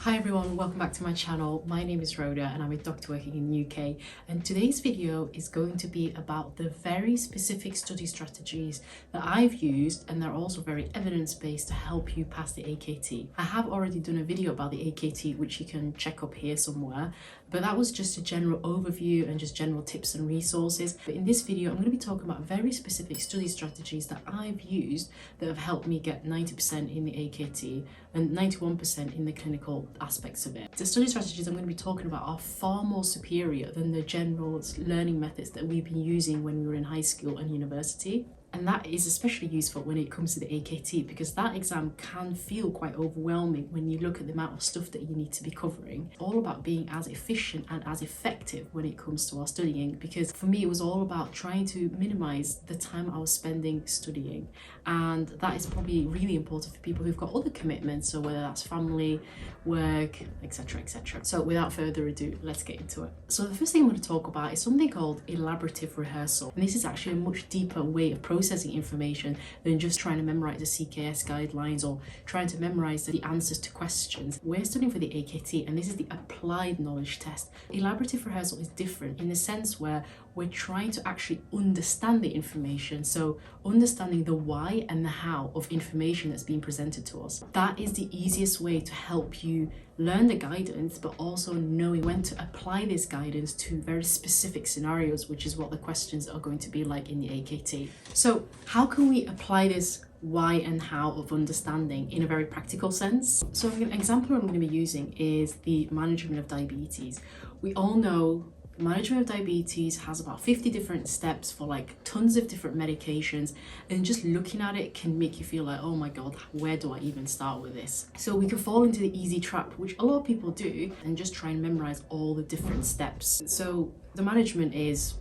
Hi everyone, welcome back to my channel. My name is Roda and I'm a doctor working in the UK, and today's video is going to be about the very specific study strategies that I've used, and they're also very evidence-based to help you pass the AKT. I have already done a video about the AKT which you can check up here somewhere, but that was just a general overview and just general tips and resources. But in this video I'm going to be talking about very specific study strategies that I've used that have helped me get 90% in the AKT and 91% in the clinical aspects of it. The study strategies I'm going to be talking about are far more superior than the general learning methods that we've been using when we were in high school and university. And that is especially useful when it comes to the AKT, because that exam can feel quite overwhelming when you look at the amount of stuff that you need to be covering. It's all about being as efficient and as effective when it comes to our studying, because for me it was all about trying to minimize the time I was spending studying, and that is probably really important for people who've got other commitments, so whether that's family, work, etc. etc. So without further ado, let's get into it. So the first thing I'm going to talk about is something called elaborative rehearsal, and this is actually a much deeper way of processing information than just trying to memorize the CKS guidelines or trying to memorize the answers to questions. We're studying for the AKT, and this is the applied knowledge test. Elaborative rehearsal is different in the sense where we're trying to actually understand the information, so understanding the why and the how of information that's being presented to us. That is the easiest way to help you learn the guidance, but also knowing when to apply this guidance to very specific scenarios, which is what the questions are going to be like in the AKT. So how can we apply this why and how of understanding in a very practical sense? So an example I'm going to be using is the management of diabetes. We all know management of diabetes has about 50 different steps for like tons of different medications, and just looking at it can make you feel like, oh my god, where do I even start with this? So we can fall into the easy trap, which a lot of people do, and just try and memorize all the different steps. So the management is,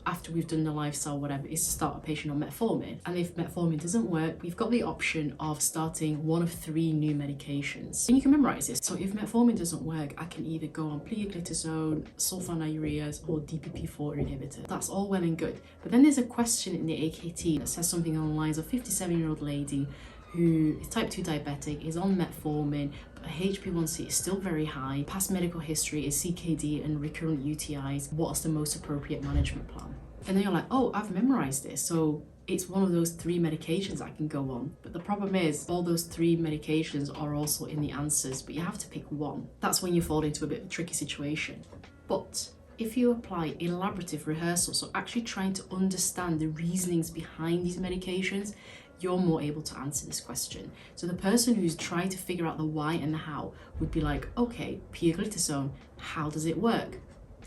after we've done the lifestyle whatever, is to start a patient on metformin, and if metformin doesn't work, we've got the option of starting one of 3 new medications, and you can memorize this. So if metformin doesn't work, I can either go on plioclitazone, sulfonylureas, or DPP-4 inhibitor. That's all well and good, but then there's a question in the AKT that says something along the lines of 57-year-old lady who is type 2 diabetic, is on metformin, but her HbA1c is still very high, past medical history is CKD and recurrent UTIs. What's the most appropriate management plan? And then you're like, oh, I've memorized this, so it's one of those 3 medications I can go on. But the problem is, all those 3 medications are also in the answers, but you have to pick one. That's when you fall into a bit of a tricky situation. But if you apply elaborative rehearsal, so actually trying to understand the reasonings behind these medications, you're more able to answer this question. So the person who's trying to figure out the why and the how would be like, okay, plioclitazone, how does it work?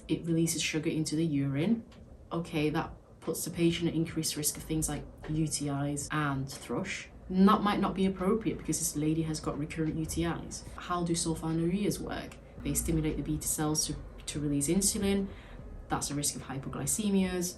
It releases sugar into the urine. Okay, that puts the patient at increased risk of things like UTIs and thrush. And that might not be appropriate because this lady has got recurrent UTIs. How do sulfonylureas work? They stimulate the beta cells to release insulin. That's a risk of hypoglycemias.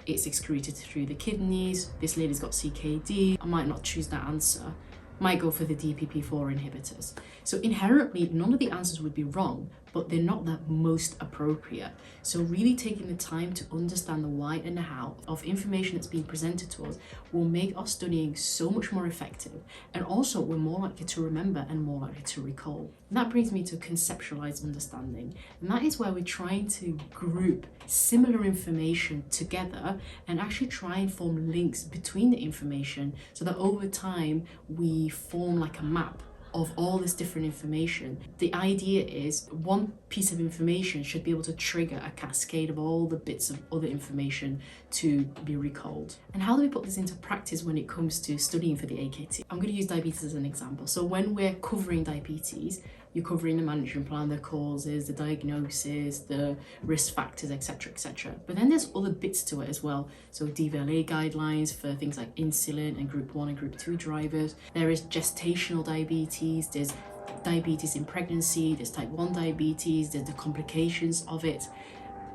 It's excreted through the kidneys. This lady's got CKD. I might not choose that answer. Might go for the DPP-4 inhibitors. So inherently, none of the answers would be wrong, but they're not the most appropriate. So really taking the time to understand the why and the how of information that's being presented to us will make our studying so much more effective, and also we're more likely to remember and more likely to recall. And that brings me to conceptualized understanding, and that is where we're trying to group similar information together and actually try and form links between the information, so that over time we form like a map of all this different information. The idea is one piece of information should be able to trigger a cascade of all the bits of other information to be recalled. And how do we put this into practice when it comes to studying for the AKT? I'm going to use diabetes as an example. So when we're covering diabetes, you're covering the management plan, the causes, the diagnosis, the risk factors, etc, etc. But then there's other bits to it as well. So DVLA guidelines for things like insulin and group 1 and group 2 drivers. There is gestational diabetes, there's diabetes in pregnancy, there's type 1 diabetes, there's the complications of it.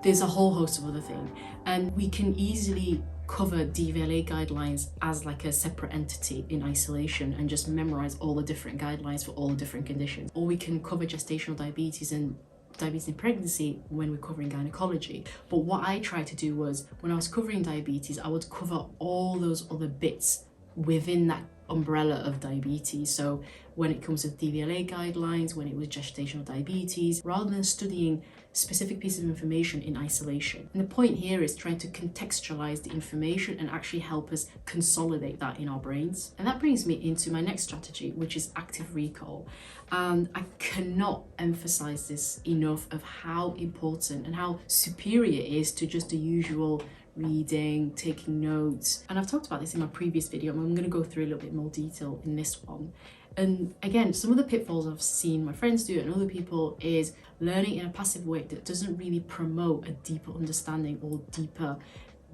There's a whole host of other things. And we can easily cover DVLA guidelines as like a separate entity in isolation and just memorize all the different guidelines for all the different conditions. Or we can cover gestational diabetes and diabetes in pregnancy when we're covering gynecology. But what I tried to do was, when I was covering diabetes, I would cover all those other bits within that umbrella of diabetes. So when it comes to DVLA guidelines, when it was gestational diabetes, rather than studying specific pieces of information in isolation. And the point here is trying to contextualize the information and actually help us consolidate that in our brains. And that brings me into my next strategy, which is active recall. And I cannot emphasize this enough of how important and how superior it is to just the usual reading, taking notes. And I've talked about this in my previous video, and I'm going to go through a little bit more detail in this one. And again, some of the pitfalls I've seen my friends do and other people is learning in a passive way that doesn't really promote a deeper understanding or deeper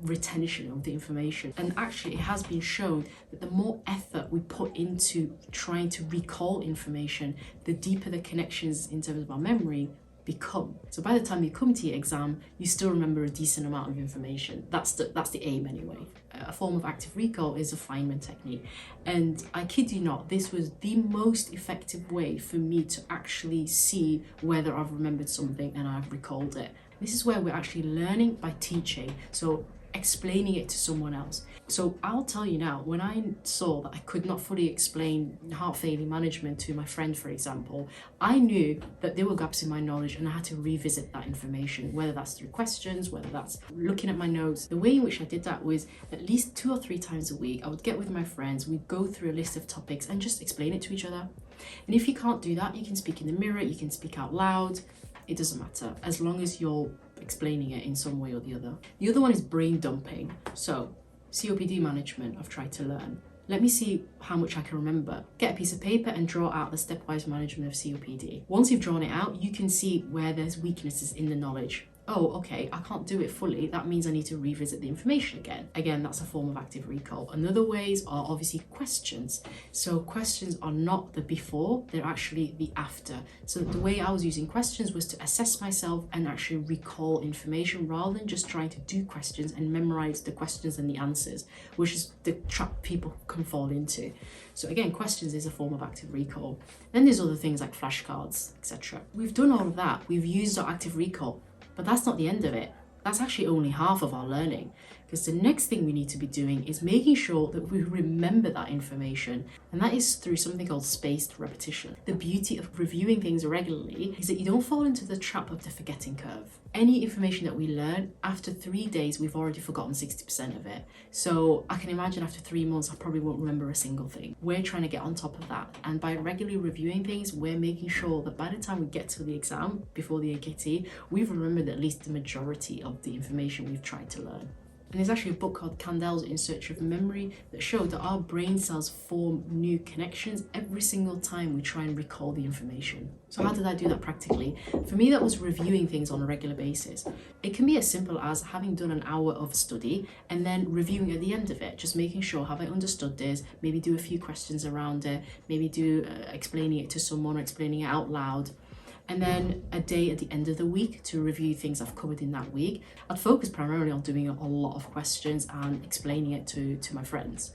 retention of the information. And actually, it has been shown that the more effort we put into trying to recall information, the deeper the connections in terms of our memory become. So by the time you come to your exam, you still remember a decent amount of information. That's the aim anyway. A form of active recall is a Feynman technique. And I kid you not, this was the most effective way for me to actually see whether I've remembered something and I've recalled it. This is where we're actually learning by teaching. So explaining it to someone else. So I'll tell you now, when I saw that I could not fully explain heart failure management to my friend, for example, I knew that there were gaps in my knowledge and I had to revisit that information, whether that's through questions, whether that's looking at my notes. The way in which I did that was at least 2 or 3 times a week, I would get with my friends, we'd go through a list of topics and just explain it to each other. And if you can't do that, you can speak in the mirror, you can speak out loud, it doesn't matter, as long as you're explaining it in some way or the other. The other one is brain dumping. So COPD management I've tried to learn. Let me see how much I can remember. Get a piece of paper and draw out the stepwise management of COPD. Once you've drawn it out, you can see where there's weaknesses in the knowledge. Oh, okay, I can't do it fully. That means I need to revisit the information again. Again, that's a form of active recall. Another ways are obviously questions. So questions are not the before, they're actually the after. So the way I was using questions was to assess myself and actually recall information rather than just trying to do questions and memorize the questions and the answers, which is the trap people can fall into. So again, questions is a form of active recall. Then there's other things like flashcards, etc. We've done all of that. We've used our active recall. But that's not the end of it. That's actually only half of our learning, because the next thing we need to be doing is making sure that we remember that information, and that is through something called spaced repetition. The beauty of reviewing things regularly is that you don't fall into the trap of the forgetting curve. Any information that we learn, after 3 days, we've already forgotten 60% of it. So I can imagine after 3 months, I probably won't remember a single thing. We're trying to get on top of that. And by regularly reviewing things, we're making sure that by the time we get to the exam, before the AKT, we've remembered at least the majority of the information we've tried to learn. And there's actually a book called Candel's In Search of Memory that showed that our brain cells form new connections every single time we try and recall the information. So how did I do that practically? For me, that was reviewing things on a regular basis. It can be as simple as having done an hour of study and then reviewing at the end of it, just making sure, have I understood this? Maybe do a few questions around it, maybe do explaining it to someone or explaining it out loud. And then a day at the end of the week to review things I've covered in that week. I'd focus primarily on doing a lot of questions and explaining it to my friends.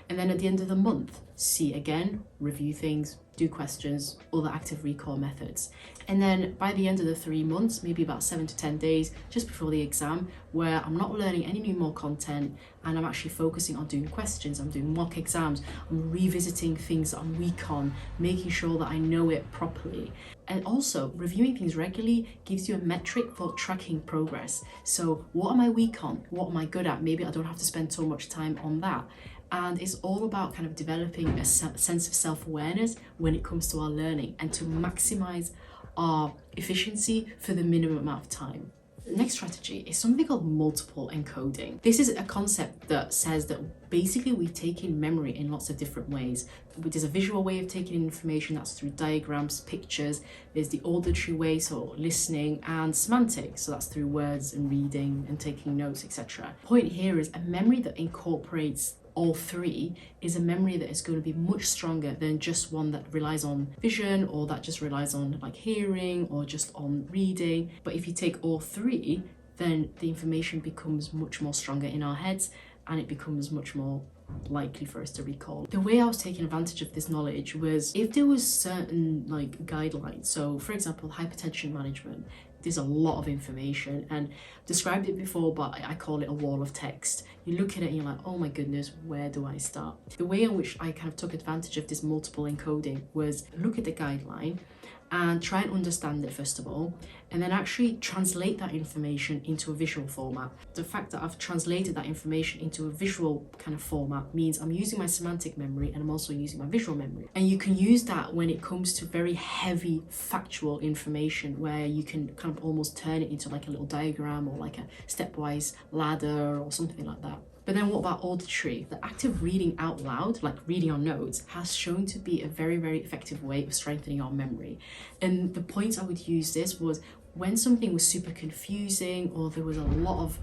And then at the end of the month, see again, review things, do questions, other active recall methods. And then by the end of the 3 months, maybe about 7 to 10 days, just before the exam, where I'm not learning any more content and I'm actually focusing on doing questions, I'm doing mock exams, I'm revisiting things that I'm weak on, making sure that I know it properly. And also, reviewing things regularly gives you a metric for tracking progress. So what am I weak on? What am I good at? Maybe I don't have to spend so much time on that. And it's all about kind of developing a sense of self-awareness when it comes to our learning and to maximize our efficiency for the minimum amount of time. The next strategy is something called multiple encoding. This is a concept that says that basically we take in memory in lots of different ways. There's a visual way of taking in information, that's through diagrams, pictures. There's the auditory way, so listening, and semantics, so that's through words and reading and taking notes, etc. The point here is a memory that incorporates all three is a memory that is going to be much stronger than just one that relies on vision or that just relies on like hearing or just on reading. But if you take all three, then the information becomes much more stronger in our heads and it becomes much more likely for us to recall. The way I was taking advantage of this knowledge was if there was certain like guidelines. So for example, hypertension management, there's a lot of information, and I've described it before, but I call it a wall of text. You look at it and you're like, oh my goodness, where do I start? The way in which I kind of took advantage of this multiple encoding was look at the guideline and try and understand it first of all, and then actually translate that information into a visual format. The fact that I've translated that information into a visual kind of format means I'm using my semantic memory and I'm also using my visual memory. And you can use that when it comes to very heavy factual information, where you can kind of almost turn it into like a little diagram or like a stepwise ladder or something like that. But then what about auditory? The act of reading out loud, like reading on notes, has shown to be a very, very effective way of strengthening our memory. And the point I would use this was when something was super confusing or there was a lot of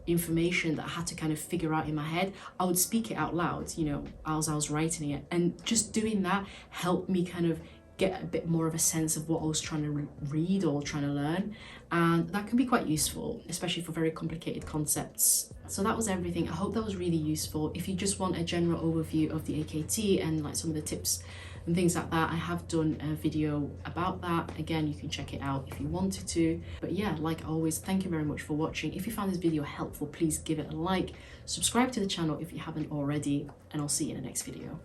information that I had to kind of figure out in my head, I would speak it out loud, you know, as I was writing it. And just doing that helped me kind of get a bit more of a sense of what I was trying to read or trying to learn, and that can be quite useful, especially for very complicated concepts. So that was everything. I hope that was really useful. If you just want a general overview of the AKT and like some of the tips and things like that, I have done a video about that. Again, you can check it out if you wanted to. But yeah, like always, thank you very much for watching. If you found this video helpful, please give it a like, subscribe to the channel if you haven't already, and I'll see you in the next video.